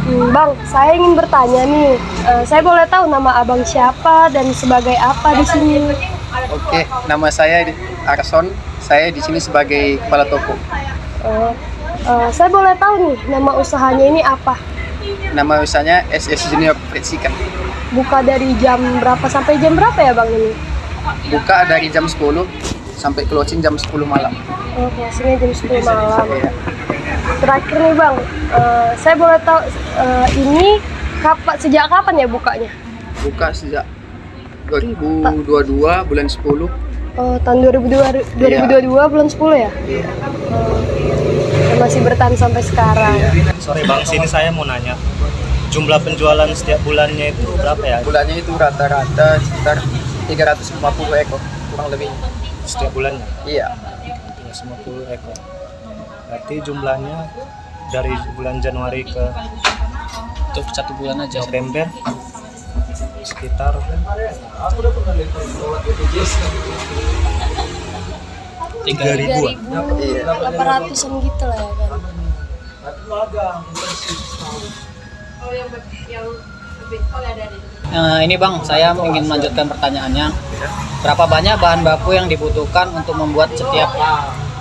Bang, saya ingin bertanya nih. Saya boleh tahu nama abang siapa dan sebagai apa di sini? Oke, nama saya Arson. Saya di sini sebagai kepala toko. Eh, saya boleh tahu nih nama usahanya ini apa? Nama usahanya SS Junior Fried Chicken. Buka dari jam berapa sampai jam berapa ya bang ini? Buka dari jam 10 sampai closing jam 10 malam. Oh, closingnya jam 10 malam. Iya. Terakhir nih bang, saya boleh tahu ini sejak kapan ya bukanya? Buka sejak 2022 bulan 10. Tahun 2022 bulan 10 ya? Iya. Masih bertahan sampai sekarang. Sore bang, sini saya mau nanya, jumlah penjualan setiap bulannya itu berapa ya? Bulannya itu rata-rata sekitar 350 ekor kurang lebih. Setiap bulannya? Iya. 350 ekor. Berarti jumlahnya dari bulan Januari ke Untuk 1 bulan aja. November sekitar 3.000-an. 800-an gitu lah ya kan. Ini bang, saya ingin melanjutkan pertanyaannya. Berapa banyak bahan baku yang dibutuhkan untuk membuat setiap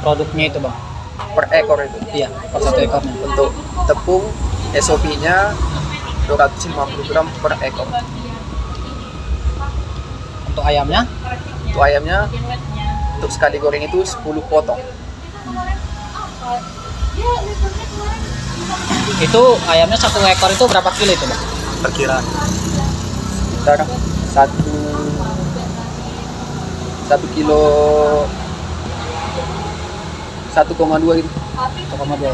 produknya itu bang? Per ekor itu. Iya, per 1 ekornya. Untuk tepung SOP-nya 250 gram per ekor. Untuk ayamnya? Untuk ayamnya, untuk sekali goreng itu 10 potong. Itu ayamnya 1 ekor itu berapa kilo itu bang? Perkiraan Sekitar 1 kilo 1,2 gitu. 1,2 ya.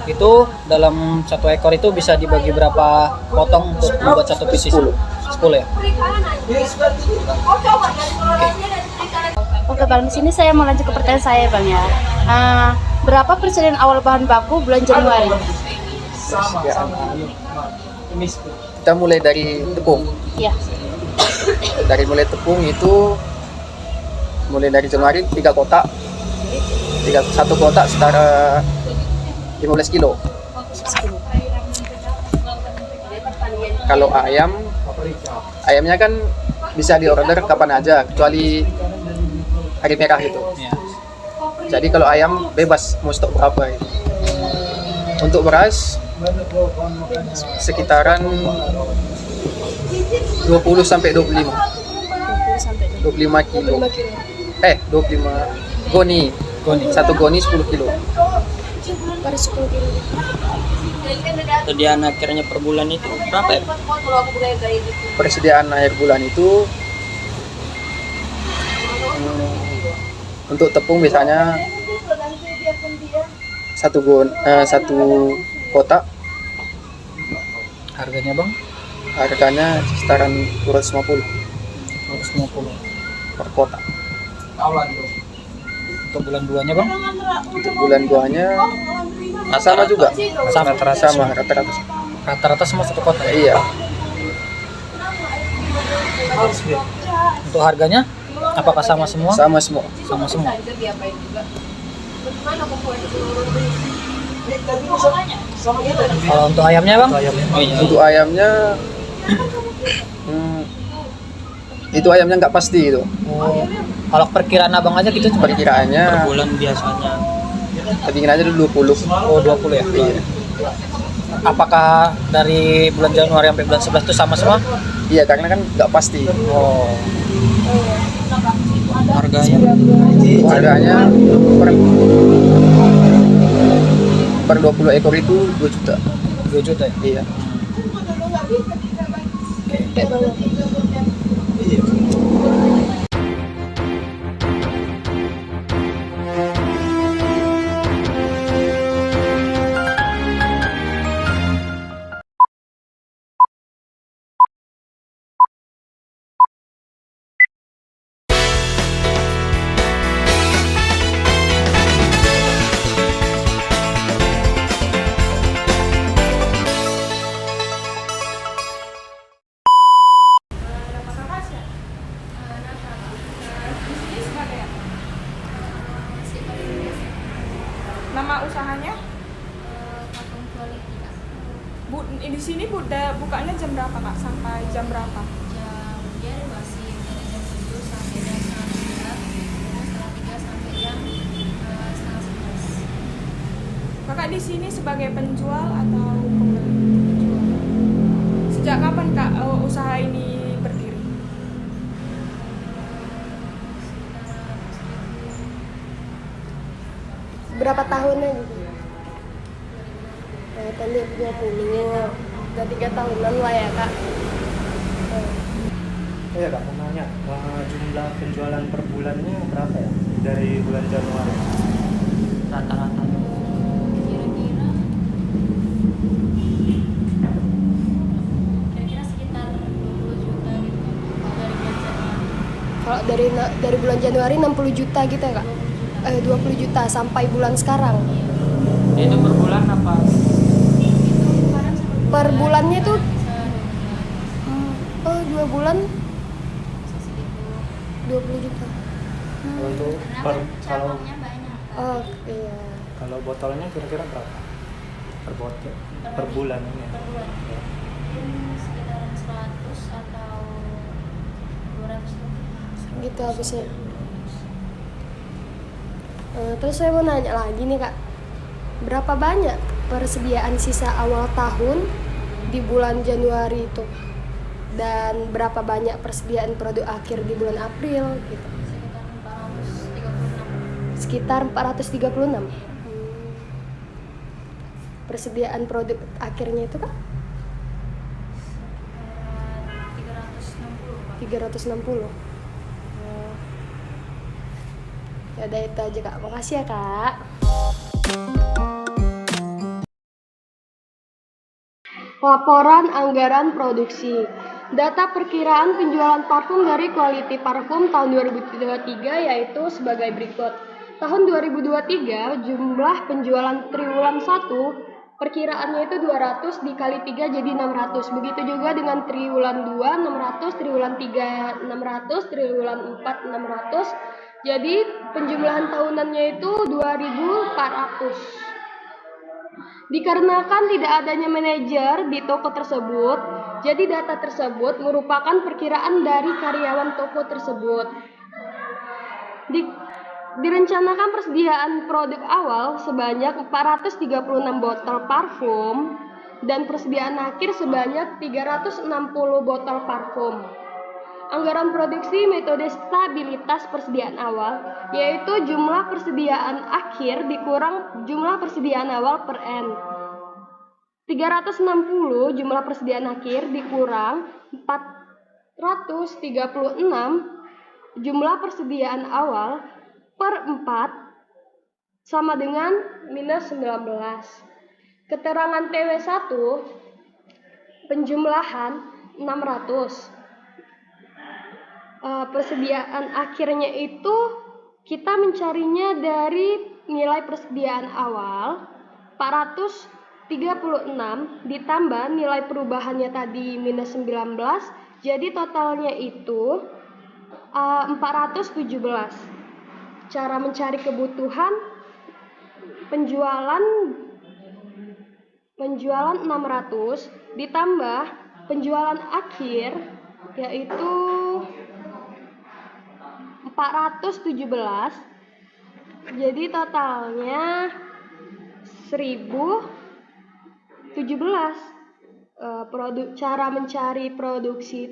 Itu dalam 1 ekor itu bisa dibagi berapa potong untuk membuat 1 pieces? 10 ya? Oke bang, di sini saya mau lanjut ke pertanyaan saya bang ya. Berapa persediaan awal bahan baku bulan Januari? Kita mulai dari tepung. Ya. Mulai tepung itu mulai dari Januari 3 kotak. 1 kotak setara 15 kilo. Kalau ayamnya kan bisa diorder kapan aja kecuali hari merah itu. Iya. Jadi kalau ayam bebas mau stok berapa itu. Untuk beras sekitaran 20 sampai 25. 25 kilo. 25 goni. 1 goni 10 kilo. Per 10 kilo. Persediaan akhirnya per bulan itu berapa ya? Persediaan akhir bulan itu untuk tepung biasanya 1 kotak Harganya bang? harganya sekitaran 250 250. per kotak. Untuk bulan 2-nya bang? Untuk bulan 2-nya sama juga. Sama Rata-rata. Rata-rata semua 1 kotak ya? Iya. Untuk harganya apakah sama semua? Sama semua. Sama semua. Kalau untuk ayamnya bang? Oh, iya. Untuk ayamnya itu ayamnya nggak pasti itu. Oh, kalau perkiraan abang aja gitu cuma Perkiraannya per bulan biasanya. bikin aja dulu 20. Oh 20 ya? Iya. Apakah dari bulan Januari sampai bulan 11 itu sama semua? Iya, karena kan nggak pasti. Oh. Harganya? Harganya per 20 ekor itu 2 juta. 2 juta ya? Iya. Bu, di sini bukanya jam berapa Kak? Sampai jam berapa? Jam dia masih dari jam 7 sampai jam setengah 9, terus setengah 3 sampai jam setengah 11. Kakak di sini sebagai penjual atau pembeli? Sejak kapan Kak usaha ini berdiri? Berapa tahunnya gitu? Tadi 20, udah 3 tahunan lah ya kak. Oh ya Kak, mau nanya, jumlah penjualan per bulannya berapa ya dari bulan Januari? Rata-rata. Kira-kira sekitar 20 juta gitu dari bulan Januari. Kalau dari bulan Januari 60 juta gitu ya kak? 20 juta sampai bulan sekarang. Itu per bulan apa? Kadang satu Per bulannya tuh bisa 2 bulan 2 bulan bisa segitu. 20 juta. Kalau itu Karena per, kan kalau cabangnya banyak. Oh iya. kalau botolnya kira-kira berapa? Per botol, per bulan ini. Per bulan. Ya. Mungkin sekitaran 100 atau 200 lebih. Gitu habisnya. Terus saya mau nanya lagi nih kak, berapa banyak persediaan sisa awal tahun di bulan Januari itu, dan berapa banyak persediaan produk akhir di bulan April gitu? Sekitar 436. Sekitar 436. Persediaan produk akhirnya itu kak? 360 Pak. 360. Ya udah itu aja kak, makasih ya kak. Laporan anggaran produksi. Data perkiraan penjualan parfum dari Quality Parfum tahun 2023 yaitu sebagai berikut. Tahun 2023 jumlah penjualan triwulan 1 perkiraannya itu 200 dikali 3 jadi 600. Begitu juga dengan triwulan 2 600, triwulan 3 600, triwulan 4 600. Jadi penjumlahan tahunannya itu 2400. Dikarenakan tidak adanya manajer di toko tersebut, jadi data tersebut merupakan perkiraan dari karyawan toko tersebut. Direncanakan persediaan produk awal sebanyak 436 botol parfum dan persediaan akhir sebanyak 360 botol parfum. Anggaran produksi metode stabilitas persediaan awal, yaitu jumlah persediaan akhir dikurang jumlah persediaan awal per N. 360 jumlah persediaan akhir dikurang 436 jumlah persediaan awal per 4 sama dengan minus 19. Keterangan TW1 penjumlahan 600. Persediaan akhirnya itu kita mencarinya dari nilai persediaan awal 436 ditambah nilai perubahannya tadi minus 19, jadi totalnya itu 417. Cara mencari kebutuhan penjualan 600 ditambah penjualan akhir yaitu 417, jadi totalnya 1017. Cara mencari produksi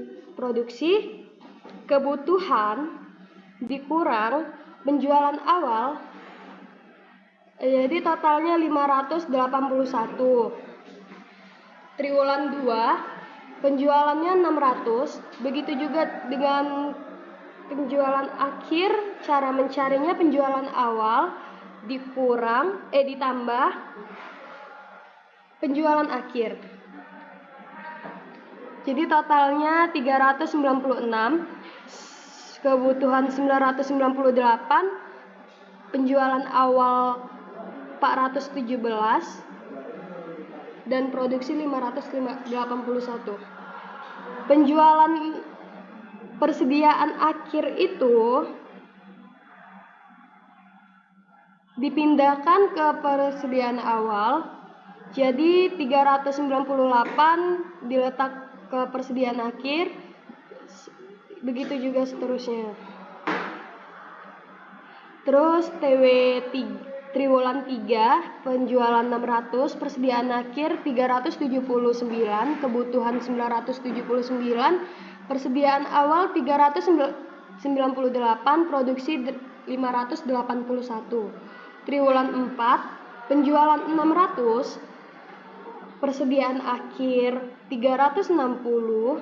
kebutuhan dikurang penjualan awal, jadi totalnya 581. Triwulan 2 penjualannya 600, begitu juga dengan penjualan akhir. Cara mencarinya penjualan awal ditambah penjualan akhir, jadi totalnya 396, kebutuhan 998, penjualan awal 417 dan produksi 581. Penjualan persediaan akhir itu dipindahkan ke persediaan awal, Jadi 398 diletak ke persediaan akhir, begitu juga seterusnya. Terus triwulan 3 penjualan 600, persediaan akhir 379, kebutuhan 979, persediaan awal 398, produksi 581. Triwulan 4 penjualan 600, persediaan akhir 360,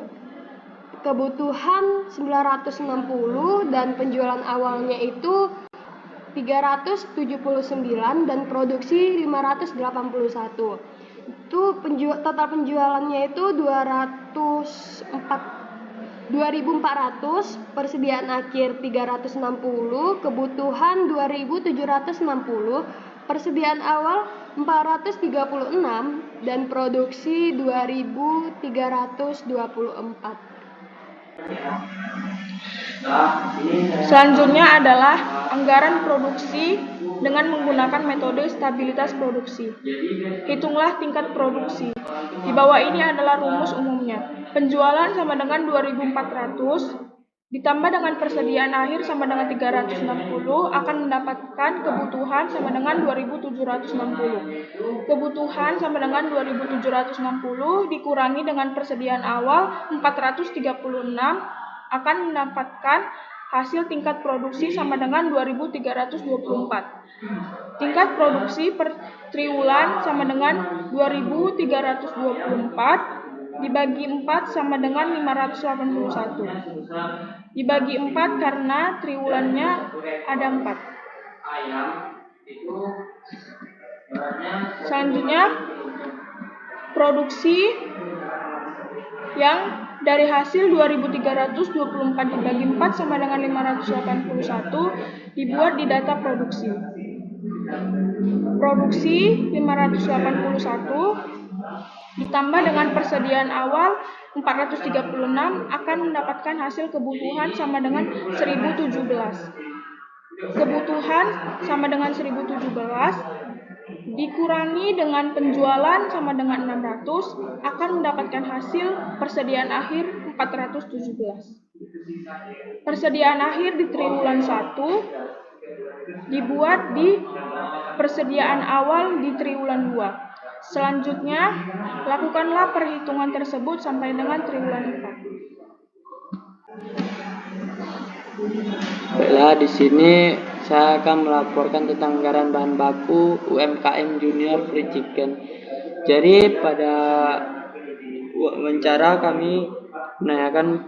kebutuhan 960, dan penjualan awalnya itu 379 dan produksi 581. Itu total penjualannya itu 2.400, persediaan akhir 360, kebutuhan 2.760, persediaan awal 436, dan produksi 2.324. Selanjutnya adalah anggaran produksi dengan menggunakan metode stabilitas produksi. Hitunglah tingkat produksi. Di bawah ini adalah rumus umumnya. Penjualan sama dengan 2.400 ditambah dengan persediaan akhir sama dengan 360 akan mendapatkan kebutuhan sama dengan 2.760. Kebutuhan sama dengan 2.760 dikurangi dengan persediaan awal 436 akan mendapatkan hasil tingkat produksi sama dengan 2.324. Tingkat produksi per triwulan sama dengan 2.324 dibagi 4 sama dengan 581. Dibagi 4 karena triwulannya ada 4. Selanjutnya, produksi yang dari hasil 2.324 dibagi 4 sama dengan 581 dibuat di data produksi. Produksi 581 ditambah dengan persediaan awal 436 akan mendapatkan hasil kebutuhan sama dengan 1017. Kebutuhan sama dengan 1017 dikurangi dengan penjualan sama dengan 600 akan mendapatkan hasil persediaan akhir 417. Persediaan akhir di triwulan 1 dibuat di persediaan awal di triwulan 2. Selanjutnya, lakukanlah perhitungan tersebut sampai dengan triwulan 4. Baiklah, di sini saya akan melaporkan tentang anggaran bahan baku UMKM Junior Free Chicken. Jadi pada wawancara kami menanyakan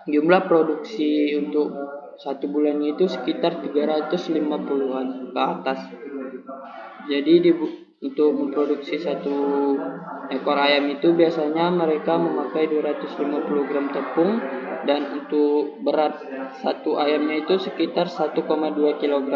jumlah produksi untuk satu bulannya itu sekitar 350-an ke atas. Jadi untuk memproduksi satu ekor ayam itu biasanya mereka memakai 250 gram tepung, dan untuk berat satu ayamnya itu sekitar 1,2 kg.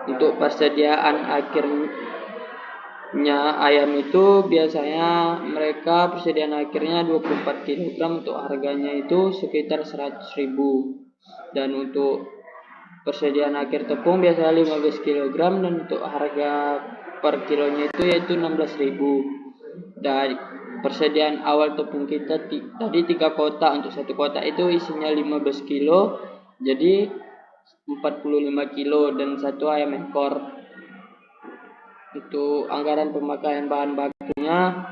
Untuk persediaan akhirnya ayam itu biasanya mereka persediaan akhirnya 24 kg, untuk harganya itu sekitar 100.000. Dan untuk persediaan akhir tepung biasanya 15 kg, dan untuk harga per kilonya itu yaitu 16.000. Dan persediaan awal tepung kita tadi 3 kotak, untuk satu kotak itu isinya 15 kilo, jadi 45 kilo dan satu ayam ekor. Untuk anggaran pemakaian bahan bakunya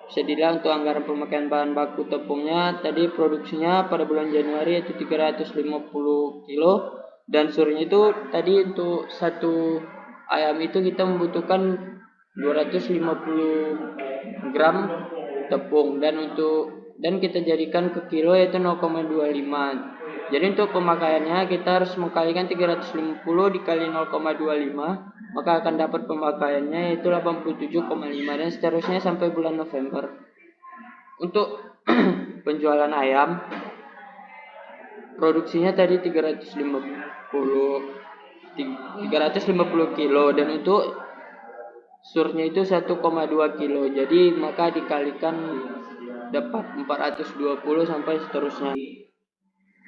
bisa dilihat. Untuk anggaran pemakaian bahan baku tepungnya tadi produksinya pada bulan Januari itu 350 kilo, dan surnya itu tadi untuk satu ayam itu kita membutuhkan 250 gram tepung, dan kita jadikan ke kilo yaitu 0,25. Jadi untuk pemakaiannya kita harus mengkalikan 350 dikali 0,25, maka akan dapat pemakaiannya yaitu 87,5, dan seterusnya sampai bulan November. Untuk penjualan ayam produksinya tadi 350 kilo, dan untuk surnya itu 1,2 kilo. Jadi maka dikalikan dapat 420 sampai seterusnya.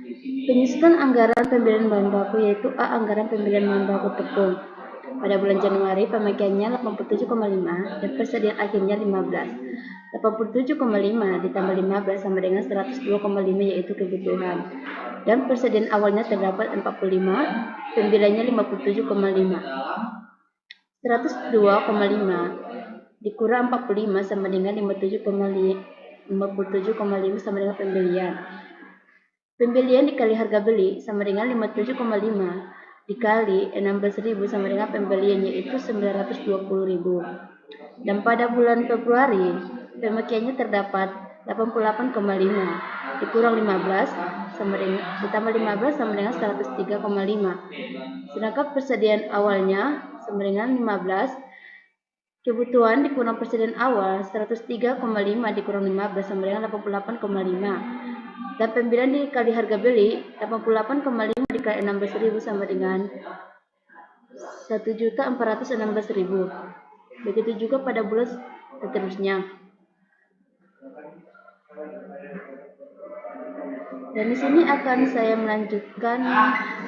Penyusunan anggaran pembelian bahan baku yaitu A. Anggaran pembelian bahan baku tepung. Pada bulan Januari pemakaiannya 87,5 dan persediaan akhirnya 15. 87,5 ditambah 15 sama dengan 102,5 yaitu kebutuhan. Dan persediaan awalnya terdapat 45, pembeliannya 57,5. 102,5 dikurang 45 sama dengan 57,5 sama dengan pembelian. Pembelian dikali harga beli sama dengan 57,5 dikali 16.000 sama dengan pembelian yaitu 920.000. Dan pada bulan Februari pemakaiannya terdapat 88,5 dikurang 15 sama dengan ditambah 15 sama dengan 103,5. Sedangkan persediaan awalnya sama dengan 15, kebutuhan dikurang persediaan awal 103,5 dikurang 15 sama dengan 88,5. Dan pembelian dikali harga beli 88,5 dikali 16.000 sama dengan 1.416.000. Begitu juga pada bulan seterusnya. Dan di sini akan saya melanjutkan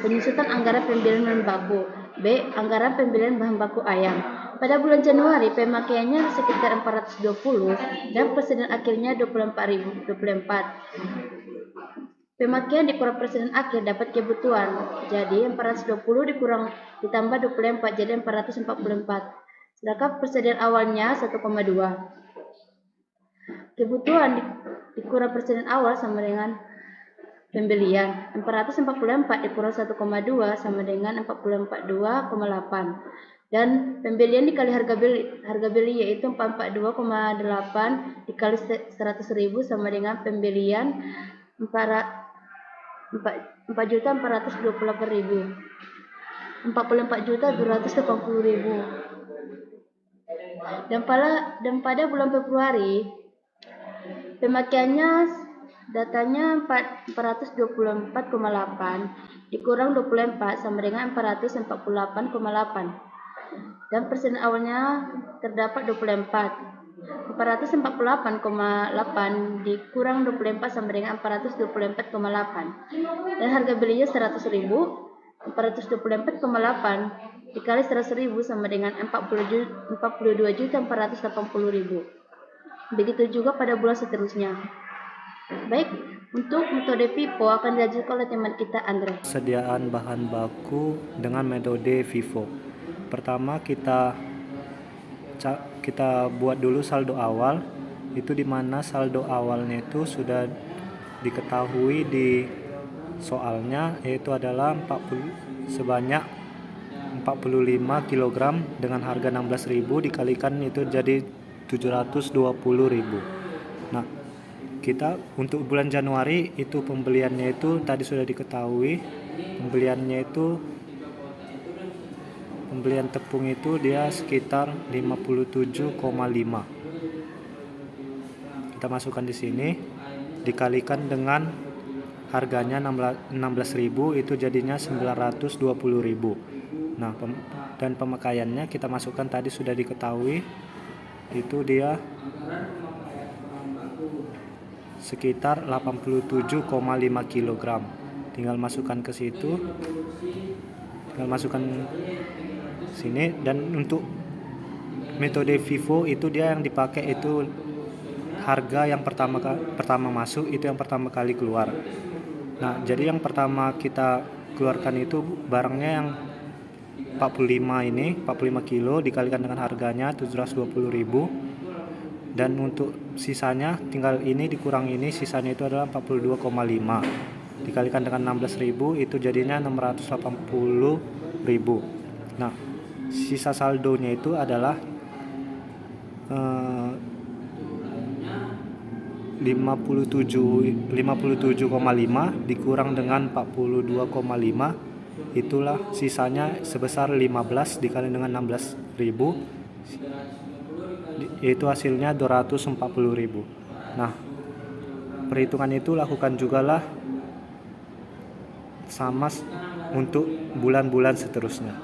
penyusutan anggaran pembelian bahan baku. B. Anggaran pembelian bahan baku ayam. Pada bulan Januari pemakaiannya sekitar 420 dan persediaan akhirnya 24. Pemakaian dikurang persediaan akhir dapat kebutuhan. Jadi 420 dikurang ditambah 24 jadi 444. Sedangkan persediaan awalnya 1,2. Kebutuhan dikurang persediaan awal sama dengan pembelian. 444 dikurang 1,2 sama dengan 442,8. Dan pembelian dikali harga beli yaitu 442,8 dikali 100.000 sama dengan pembelian 4.428.000. 44.280.000. Dan pada bulan Februari pemakaiannya datanya 424,8 dikurang 24 sama dengan 448,8. Dan persen awalnya terdapat 24. 448,8 dikurang 24 sama dengan 424,8. Dan harga belinya 100.000. 424,8 dikali 100.000 sama dengan 42.480.000. Begitu juga pada bulan seterusnya. Baik, untuk metode FIFO akan dilanjutkan oleh teman kita Andre. Persediaan bahan baku dengan metode FIFO. Pertama kita buat dulu saldo awal, itu dimana saldo awalnya itu sudah diketahui di soalnya, yaitu adalah sebanyak 45 kg dengan harga 16.000 dikalikan itu jadi 720.000. Nah, kita untuk bulan Januari itu pembeliannya itu tadi sudah diketahui, pembelian tepung itu dia sekitar 57,5. Kita masukkan di sini dikalikan dengan harganya 16.000 itu jadinya 920.000. Nah, dan pemakaiannya kita masukkan tadi sudah diketahui itu dia sekitar 87,5 kg. Tinggal masukkan ke situ. Tinggal masukkan sini. Dan untuk metode FIFO itu dia yang dipakai itu harga yang pertama masuk itu yang pertama kali keluar. Nah, jadi yang pertama kita keluarkan itu barangnya yang 45 kilo dikalikan dengan harganya 720.000. Dan untuk sisanya tinggal ini dikurang ini, sisanya itu adalah 42,5 dikalikan dengan 16.000 itu jadinya 680.000. Nah, sisa saldonya itu adalah 57,5 dikurang dengan 42,5 itulah sisanya sebesar 15 dikali dengan 16.000 yaitu hasilnya 240.000. Nah, perhitungan itu lakukan jugalah sama untuk bulan-bulan seterusnya.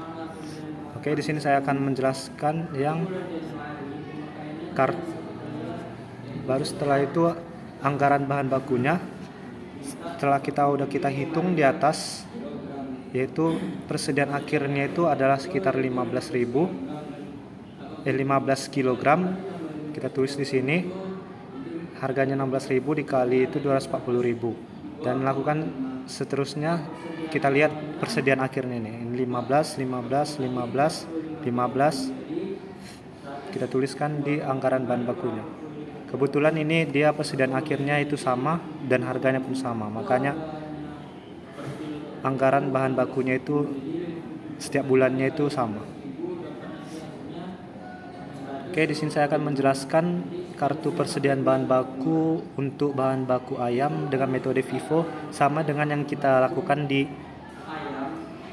Oke, di sini saya akan menjelaskan yang baru setelah itu anggaran bahan bakunya. Setelah kita hitung di atas yaitu persediaan akhirnya itu adalah sekitar 15 kg. Kita tulis di sini harganya 16.000 dikali itu 240.000, dan lakukan seterusnya. Kita lihat persediaan akhirnya nih, 15. Kita tuliskan di anggaran bahan bakunya. Kebetulan ini dia persediaan akhirnya itu sama dan harganya pun sama, makanya anggaran bahan bakunya itu setiap bulannya itu sama. Oke, di sini saya akan menjelaskan kartu persediaan bahan baku untuk bahan baku ayam dengan metode FIFO, sama dengan yang kita lakukan di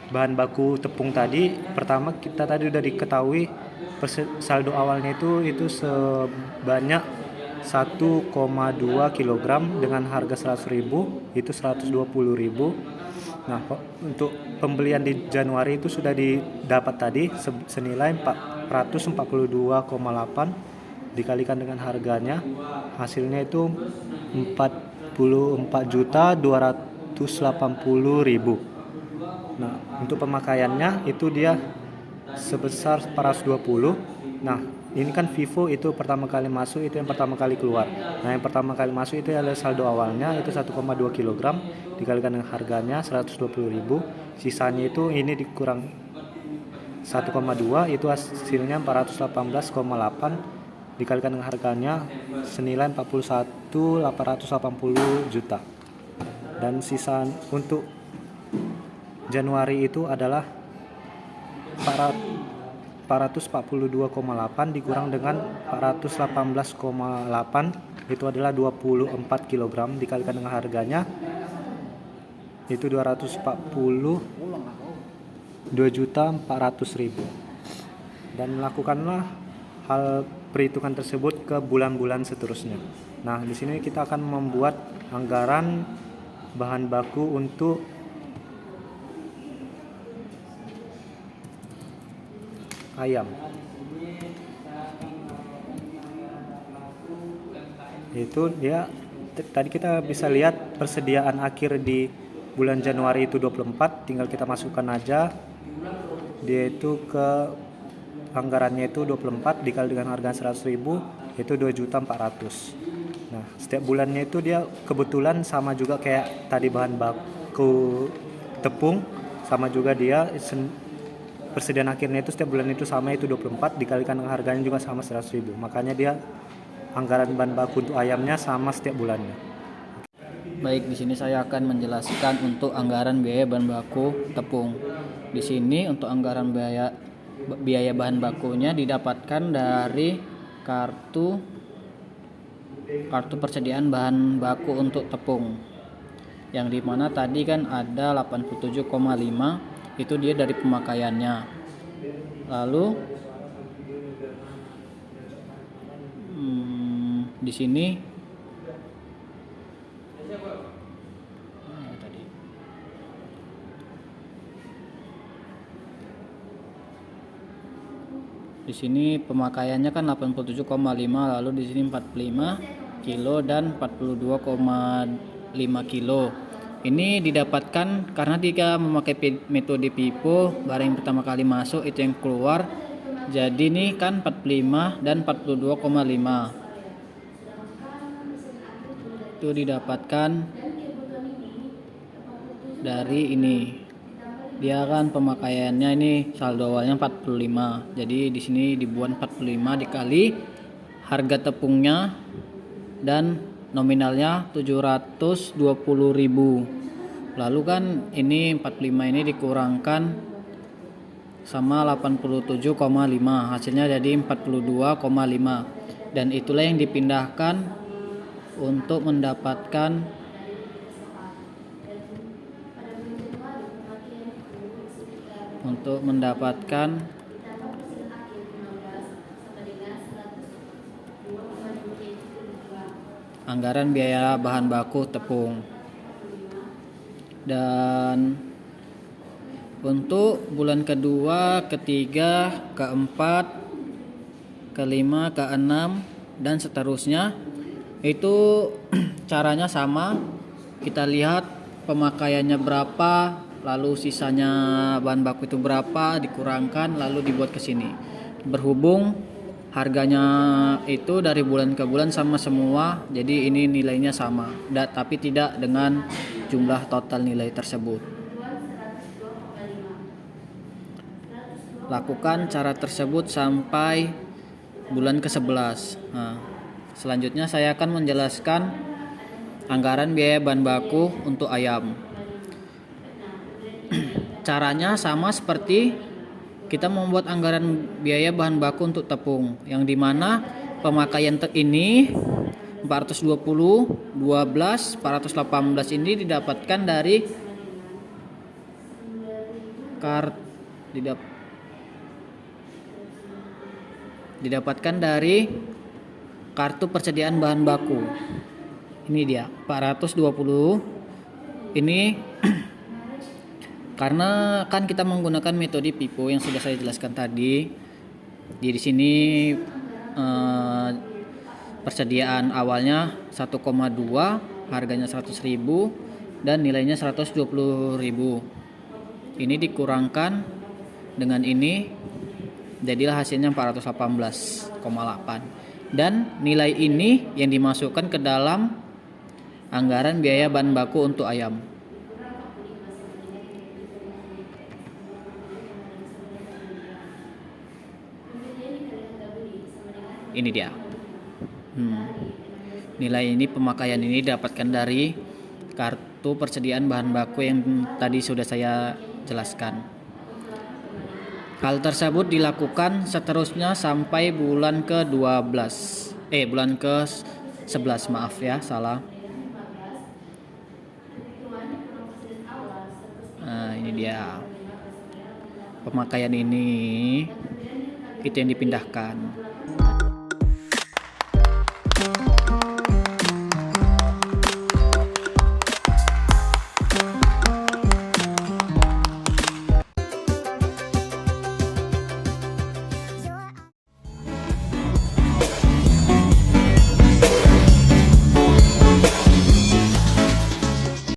bahan baku tepung tadi. Pertama, kita tadi udah diketahui saldo awalnya itu sebanyak 1,2 kg dengan harga 100.000, itu 120.000. Nah, untuk pembelian di Januari itu sudah didapat tadi senilai 442,8 dikalikan dengan harganya, hasilnya itu 44.280.000. Nah, untuk pemakaiannya itu dia sebesar 420. Nah, ini kan FIFO itu pertama kali masuk, itu yang pertama kali keluar. Nah, yang pertama kali masuk itu adalah saldo awalnya itu 1,2 kg dikalikan dengan harganya 120.000. Sisanya itu ini dikurang 1,2, itu hasilnya 418,8 dikalikan dengan harganya senilai 41.880 juta. Dan sisa untuk Januari itu adalah 442,8 dikurang dengan 418,8, itu adalah 24 kg dikalikan dengan harganya itu 242.400.000. Dan lakukanlah hal perhitungan tersebut ke bulan-bulan seterusnya. Nah, di sini kita akan membuat anggaran bahan baku untuk ayam. Itu dia tadi kita bisa lihat persediaan akhir di bulan Januari itu 24, tinggal kita masukkan aja. Dia itu ke anggarannya itu 24 dikali dengan harga 100.000 itu 2.400.000. Nah, setiap bulannya itu dia kebetulan sama juga kayak tadi bahan baku tepung, sama juga dia persediaan akhirnya itu setiap bulan itu sama, itu 24 dikalikan dengan harganya juga sama 100.000. Makanya dia anggaran bahan baku untuk ayamnya sama setiap bulannya. Baik, di sini saya akan menjelaskan untuk anggaran biaya bahan baku tepung. Di sini untuk anggaran biaya bahan bakunya didapatkan dari kartu persediaan bahan baku untuk tepung. Yang dimana tadi kan ada 87,5, itu dia dari pemakaiannya. Lalu di sini pemakaiannya kan 87,5, lalu di sini 45 kilo dan 42,5 kilo. Ini didapatkan karena jika memakai metode FIFO, barang yang pertama kali masuk itu yang keluar. Jadi ini kan 45 dan 42,5. Itu didapatkan dari ini. Dia kan pemakaiannya ini saldo awalnya 45. Jadi di sini dibuat 45 dikali harga tepungnya dan nominalnya 720.000. Lalu kan ini 45 ini dikurangkan sama 87,5, hasilnya jadi 42,5. Dan itulah yang dipindahkan untuk mendapatkan anggaran biaya bahan baku tepung. Dan untuk bulan kedua, ketiga, keempat, kelima, keenam, dan seterusnya itu caranya sama. Kita lihat pemakaiannya berapa, lalu sisanya bahan baku itu berapa dikurangkan lalu dibuat ke sini. Berhubung harganya itu dari bulan ke bulan sama semua, jadi ini nilainya sama, tapi tidak dengan jumlah total nilai tersebut. Lakukan cara tersebut sampai bulan ke-11. Nah, selanjutnya saya akan menjelaskan anggaran biaya bahan baku untuk ayam. Caranya sama seperti kita membuat anggaran biaya bahan baku untuk tepung, yang dimana pemakaian ini 420, 12, 418 ini didapatkan dari kartu persediaan bahan baku. Ini dia 420. Ini karena kan kita menggunakan metode FIFO yang sudah saya jelaskan tadi. Di sini persediaan awalnya 1,2, harganya 100.000 dan nilainya 120.000. Ini dikurangkan dengan ini, jadilah hasilnya 418,8. Dan nilai ini yang dimasukkan ke dalam anggaran biaya bahan baku untuk ayam. Ini dia. Nilai ini pemakaian ini didapatkan dari kartu persediaan bahan baku yang tadi sudah saya jelaskan. Hal tersebut dilakukan seterusnya sampai bulan bulan ke-11, maaf ya, salah. Nah, ini dia. Pemakaian ini itu yang dipindahkan.